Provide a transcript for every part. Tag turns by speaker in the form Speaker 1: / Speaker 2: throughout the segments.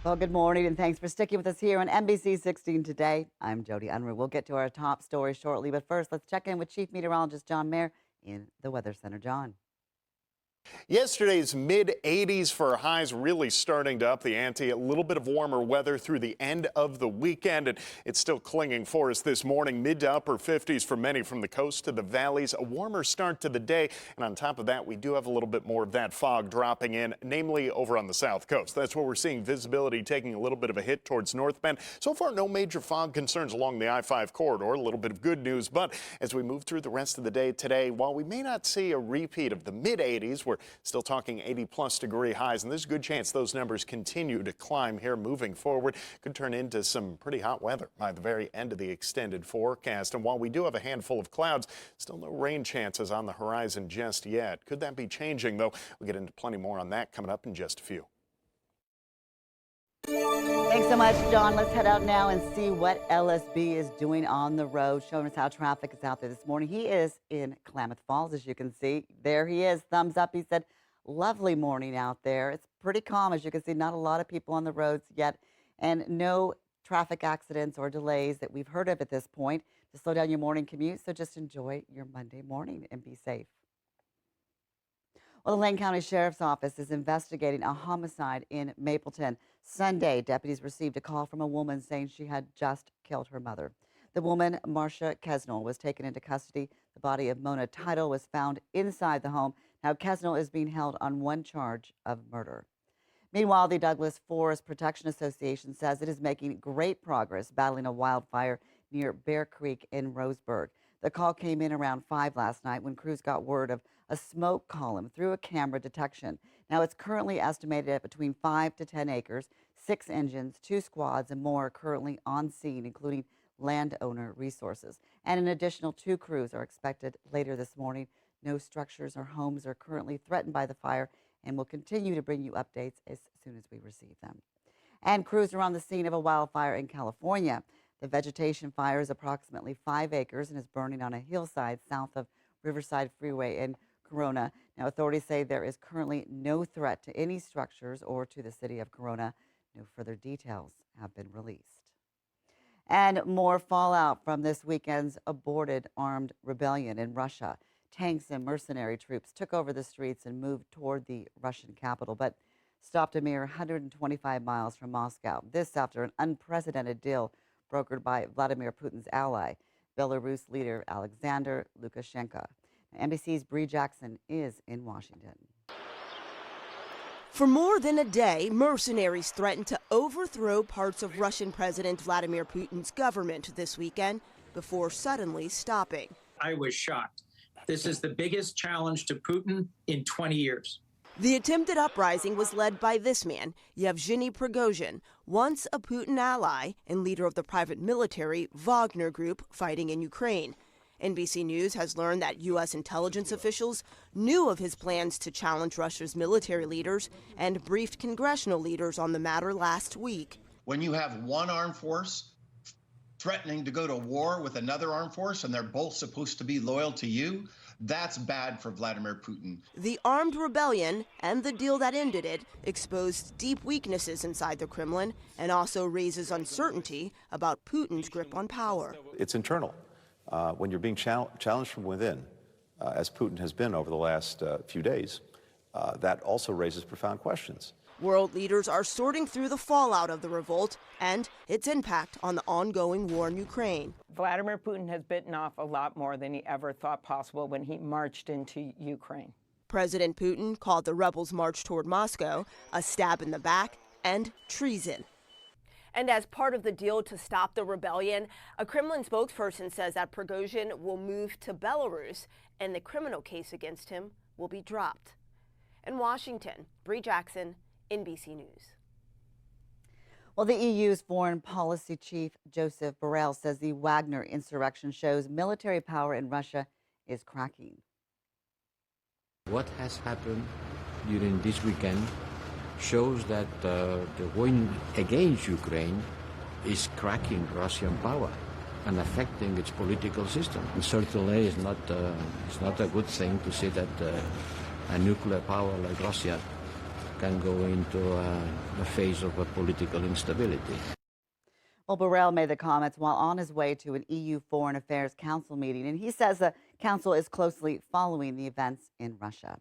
Speaker 1: Well, good morning, and thanks for sticking with us here on NBC 16 today. I'm Jody Unruh. We'll get to our top story shortly, but first, let's check in with Chief Meteorologist John Mayer in the Weather Center. John.
Speaker 2: Yesterday's mid-80s for highs really starting to up the ante. A little bit of warmer weather through the end of the weekend, and it's still clinging for us this morning. Mid to upper 50s for many from the coast to the valleys. A warmer start to the day, and on top of that, we do have a little bit more of that fog dropping in, namely over on the south coast. That's where we're seeing visibility taking a little bit of a hit towards North Bend. So far, no major fog concerns along the I-5 corridor. A little bit of good news, but as we move through the rest of the day today, while we may not see a repeat of the mid-80s, we're still talking 80-plus degree highs, and there's a good chance those numbers continue to climb here moving forward. Could turn into some pretty hot weather by the very end of the extended forecast. And while we do have a handful of clouds, still no rain chances on the horizon just yet. Could that be changing, though? We'll get into plenty more on that coming up in just a few.
Speaker 1: Thanks so much, John. Let's head out now and see what LSB is doing on the road, showing us how traffic is out there this morning. He is in Klamath Falls, as you can see. There he is, thumbs up. He said, lovely morning out there. It's pretty calm, as you can see. Not a lot of people on the roads yet, and no traffic accidents or delays that we've heard of at this point to slow down your morning commute. So just enjoy your Monday morning and be safe. Well, the Lane County Sheriff's Office is investigating a homicide in Mapleton. Sunday, deputies received a call from a woman saying she had just killed her mother. The woman, Marcia Kesnell, was taken into custody. The body of Mona Title was found inside the home. Now, Kesnell is being held on one charge of murder. Meanwhile, the Douglas Forest Protection Association says it is making great progress battling a wildfire near Bear Creek in Roseburg. The call came in around 5 last night when crews got word of a smoke column through a camera detection. Now, it's currently estimated at between 5 to 10 acres, 6 engines, 2 squads, and more are currently on scene, including landowner resources. And an additional 2 crews are expected later this morning. No structures or homes are currently threatened by the fire, and we'll continue to bring you updates as soon as we receive them. And crews are on the scene of a wildfire in California. The vegetation fire is approximately 5 acres and is burning on a hillside south of Riverside Freeway in Corona. Now, authorities say there is currently no threat to any structures or to the city of Corona. No further details have been released. And more fallout from this weekend's aborted armed rebellion in Russia. Tanks and mercenary troops took over the streets and moved toward the Russian capital, but stopped a mere 125 miles from Moscow. This after an unprecedented deal brokered by Vladimir Putin's ally, Belarus leader Alexander Lukashenko. NBC's Bree Jackson is in Washington.
Speaker 3: For more than a day, mercenaries threatened to overthrow parts of Russian President Vladimir Putin's government this weekend before suddenly stopping.
Speaker 4: I was shocked. This is the biggest challenge to Putin in 20 years.
Speaker 3: The attempted uprising was led by this man, Yevgeny Prigozhin, once a Putin ally and leader of the private military Wagner Group fighting in Ukraine. NBC News has learned that U.S. intelligence officials knew of his plans to challenge Russia's military leaders and briefed congressional leaders on the matter last week.
Speaker 5: When you have one armed force threatening to go to war with another armed force and they're both supposed to be loyal to you, that's bad for Vladimir Putin.
Speaker 3: The armed rebellion and the deal that ended it exposed deep weaknesses inside the Kremlin and also raises uncertainty about Putin's grip on power.
Speaker 6: It's internal. When you're being challenged from within, as Putin has been over the last few days, that also raises profound questions.
Speaker 3: World leaders are sorting through the fallout of the revolt and its impact on the ongoing war in Ukraine.
Speaker 7: Vladimir Putin has bitten off a lot more than he ever thought possible when he marched into Ukraine.
Speaker 3: President Putin called the rebels' march toward Moscow a stab in the back and treason. And as part of the deal to stop the rebellion, a Kremlin spokesperson says that Prigozhin will move to Belarus and the criminal case against him will be dropped. In Washington, Bree Jackson, NBC News.
Speaker 1: Well, the EU's foreign policy chief, Joseph Borrell, says the Wagner insurrection shows military power in Russia is cracking.
Speaker 8: What has happened during this weekend shows that the war against Ukraine is cracking Russian power and affecting its political system. And certainly it's not a good thing to see that a nuclear power like Russia can go into a phase of a political instability.
Speaker 1: Well, Borrell made the comments while on his way to an EU Foreign Affairs Council meeting, and he says the council is closely following the events in Russia.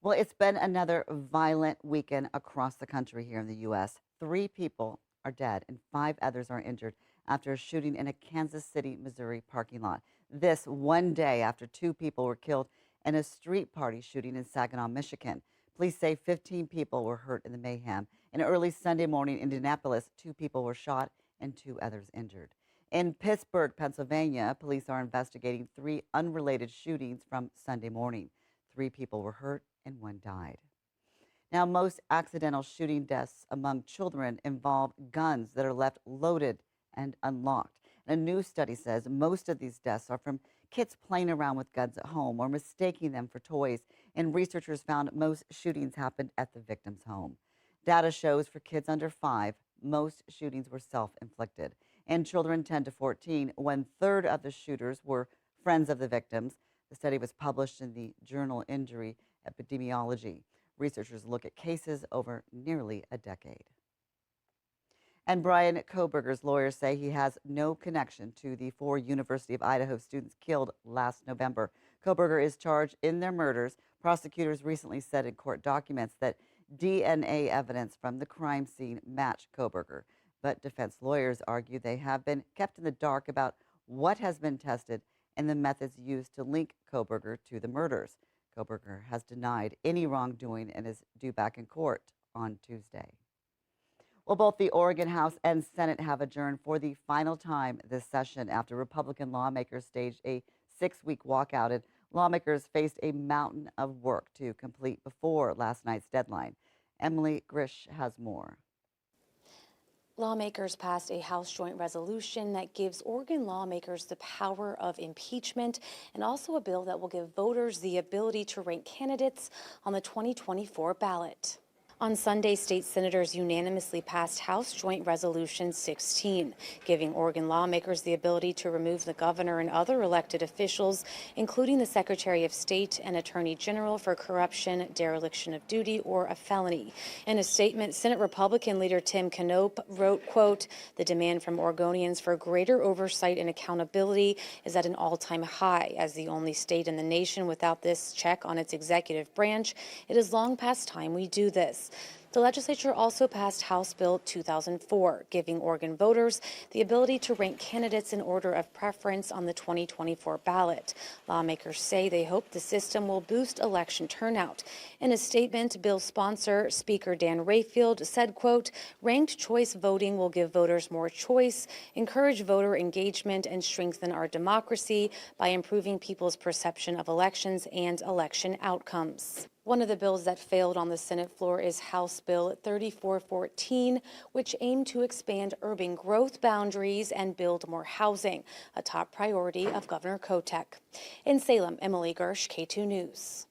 Speaker 1: Well, it's been another violent weekend across the country here in the U.S. 3 people are dead and 5 others are injured after a shooting in a Kansas City, Missouri parking lot. This one day after 2 people were killed in a street party shooting in Saginaw, Michigan. Police say 15 people were hurt in the mayhem. And early Sunday morning in Indianapolis, 2 people were shot and 2 others injured. In Pittsburgh, Pennsylvania, police are investigating 3 unrelated shootings from Sunday morning. 3 people were hurt and 1 died. Now, most accidental shooting deaths among children involve guns that are left loaded and unlocked. And a new study says most of these deaths are from kids playing around with guns at home or mistaking them for toys. And researchers found most shootings happened at the victim's home. Data shows for kids under 5, most shootings were self-inflicted. And children 10 to 14, 1/3 of the shooters were friends of the victims. The study was published in the journal Injury Epidemiology. Researchers look at cases over nearly a decade. And Brian Kohberger's lawyers say he has no connection to the 4 University of Idaho students killed last November. Kohberger is charged in their murders. Prosecutors recently said in court documents that DNA evidence from the crime scene matched Kohberger. But defense lawyers argue they have been kept in the dark about what has been tested and the methods used to link Kohberger to the murders. Kohberger has denied any wrongdoing and is due back in court on Tuesday. Well, both the Oregon House and Senate have adjourned for the final time this session after Republican lawmakers staged a 6-week walkout, and lawmakers faced a mountain of work to complete before last night's deadline. Emily Grish has more.
Speaker 9: Lawmakers passed a House joint resolution that gives Oregon lawmakers the power of impeachment and also a bill that will give voters the ability to rank candidates on the 2024 ballot. On Sunday, state senators unanimously passed House Joint Resolution 16, giving Oregon lawmakers the ability to remove the governor and other elected officials, including the Secretary of State and Attorney General, for corruption, dereliction of duty, or a felony. In a statement, Senate Republican leader Tim Knopp wrote, quote, "The demand from Oregonians for greater oversight and accountability is at an all-time high. As the only state in the nation without this check on its executive branch, it is long past time we do this." The legislature also passed House Bill 2004, giving Oregon voters the ability to rank candidates in order of preference on the 2024 ballot. Lawmakers say they hope the system will boost election turnout. In a statement, bill sponsor Speaker Dan Rayfield said, quote, "Ranked choice voting will give voters more choice, encourage voter engagement, and strengthen our democracy by improving people's perception of elections and election outcomes." One of the bills that failed on the Senate floor is House Bill 3414, which aimed to expand urban growth boundaries and build more housing, a top priority of Governor Kotek. In Salem, Emily Gersh, K2 News.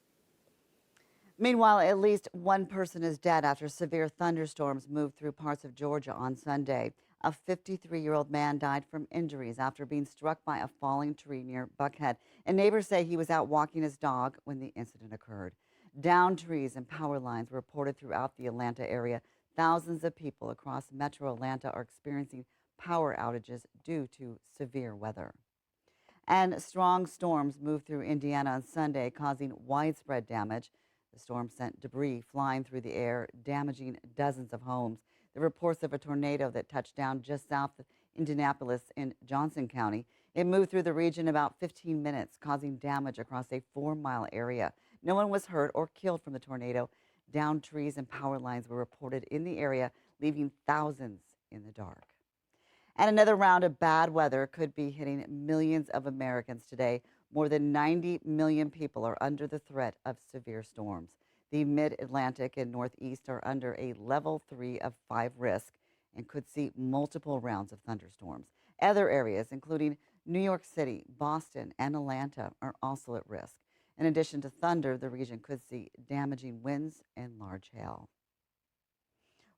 Speaker 1: Meanwhile, at least 1 person is dead after severe thunderstorms moved through parts of Georgia on Sunday. A 53-year-old man died from injuries after being struck by a falling tree near Buckhead. And neighbors say he was out walking his dog when the incident occurred. Downed trees and power lines were reported throughout the Atlanta area. Thousands of people across metro Atlanta are experiencing power outages due to severe weather. And strong storms moved through Indiana on Sunday, causing widespread damage. The storm sent debris flying through the air, damaging dozens of homes. There were reports of a tornado that touched down just south of Indianapolis in Johnson County. It moved through the region about 15 minutes, causing damage across a 4-mile area. No one was hurt or killed from the tornado. Downed trees and power lines were reported in the area, leaving thousands in the dark. And another round of bad weather could be hitting millions of Americans today. More than 90 million people are under the threat of severe storms. The mid-Atlantic and Northeast are under a level 3 of 5 risk and could see multiple rounds of thunderstorms. Other areas, including New York City, Boston, and Atlanta, are also at risk. In addition to thunder, the region could see damaging winds and large hail.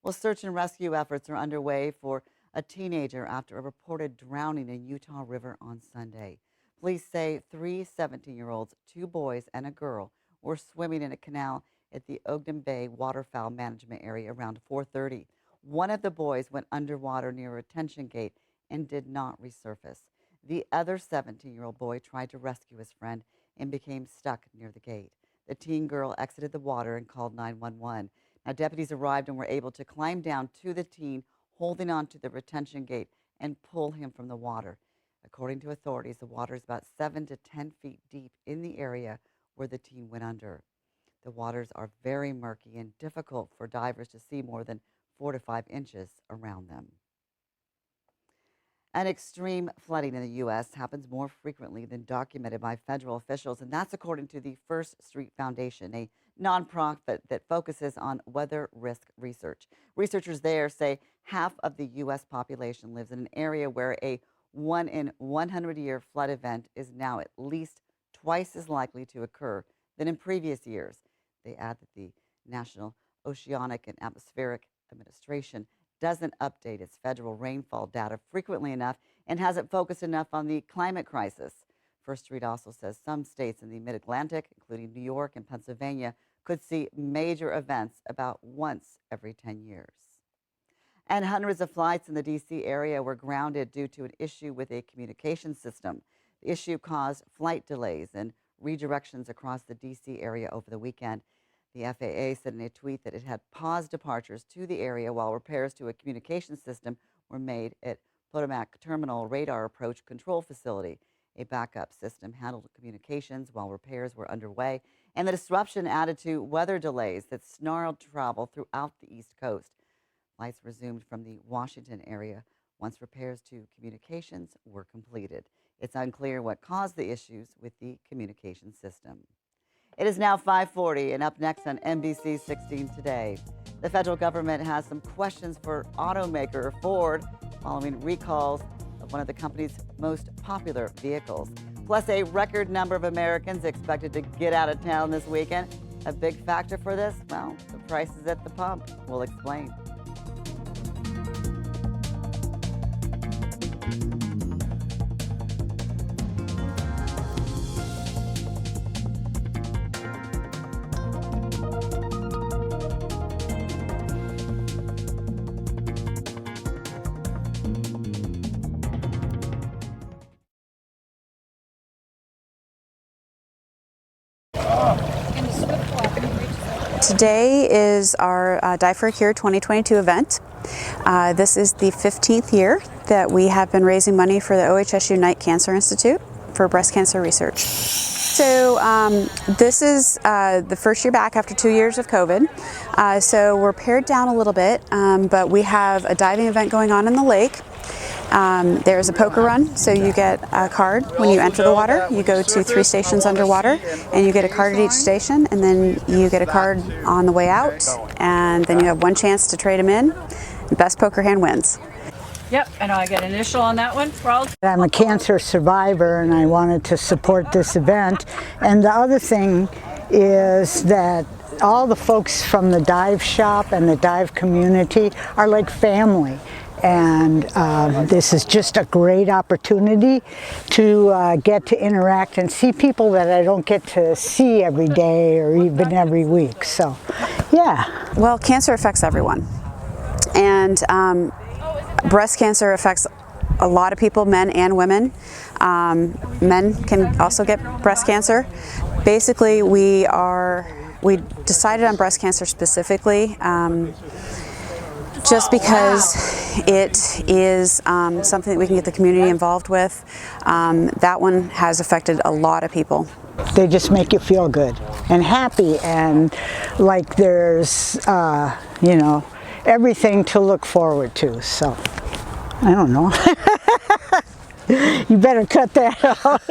Speaker 1: Well, search and rescue efforts are underway for a teenager after a reported drowning in Utah River on Sunday. Police say 3 17-year-olds, 2 boys and a girl, were swimming in a canal at the Ogden Bay Waterfowl Management Area around 4:30. One of the boys went underwater near a retention gate and did not resurface. The other 17-year-old boy tried to rescue his friend and became stuck near the gate. The teen girl exited the water and called 911. Now, deputies arrived and were able to climb down to the teen, holding onto the retention gate, and pull him from the water. According to authorities, the water is about 7 to 10 feet deep in the area where the teen went under. The waters are very murky and difficult for divers to see more than 4 to 5 inches around them. And extreme flooding in the U.S. happens more frequently than documented by federal officials, and that's according to the First Street Foundation, a nonprofit that focuses on weather risk research. Researchers there say half of the U.S. population lives in an area where a 1 in 100-year flood event is now at least twice as likely to occur than in previous years. They add that the National Oceanic and Atmospheric Administration doesn't update its federal rainfall data frequently enough and hasn't focused enough on the climate crisis. First Street also says some states in the mid-Atlantic, including New York and Pennsylvania, could see major events about once every 10 years. And hundreds of flights in the D.C. area were grounded due to an issue with a communication system. The issue caused flight delays and redirections across the D.C. area over the weekend. The FAA said in a tweet that it had paused departures to the area while repairs to a communication system were made at Potomac Terminal Radar Approach Control Facility. A backup system handled communications while repairs were underway, and the disruption added to weather delays that snarled travel throughout the East Coast. Flights resumed from the Washington area once repairs to communications were completed. It's unclear what caused the issues with the communication system. It is now 5:40, and up next on NBC 16 Today, the federal government has some questions for automaker Ford following recalls of one of the company's most popular vehicles. Plus, a record number of Americans expected to get out of town this weekend. A big factor for this? Well, the prices at the pump. We'll explain.
Speaker 10: Today is our Die for a Cure 2022 event. This is the 15th year that we have been raising money for the OHSU Knight Cancer Institute for breast cancer research. So this is the first year back after 2 years of COVID. So we're pared down a little bit, but we have a diving event going on in the lake. There's a poker run, so you get a card when you enter the water. You go to 3 stations underwater, and you get a card at each station, and then you get a card on the way out, and then you have one chance to trade them in. The best poker hand wins.
Speaker 11: Yep, and I get an initial on that one.
Speaker 12: I'm a cancer survivor, and I wanted to support this event. And the other thing is that all the folks from the dive shop and the dive community are like family. And this is just a great opportunity to get to interact and see people that I don't get to see every day or even every week. So, yeah.
Speaker 10: Well, cancer affects everyone. And breast cancer affects a lot of people, men and women. Men can also get breast cancer. Basically, we decided on breast cancer specifically just because it is something that we can get the community involved with. That one has affected a lot of people.
Speaker 12: They just make you feel good and happy, and like there's, you know, everything to look forward to. So, I don't know. You better cut that out.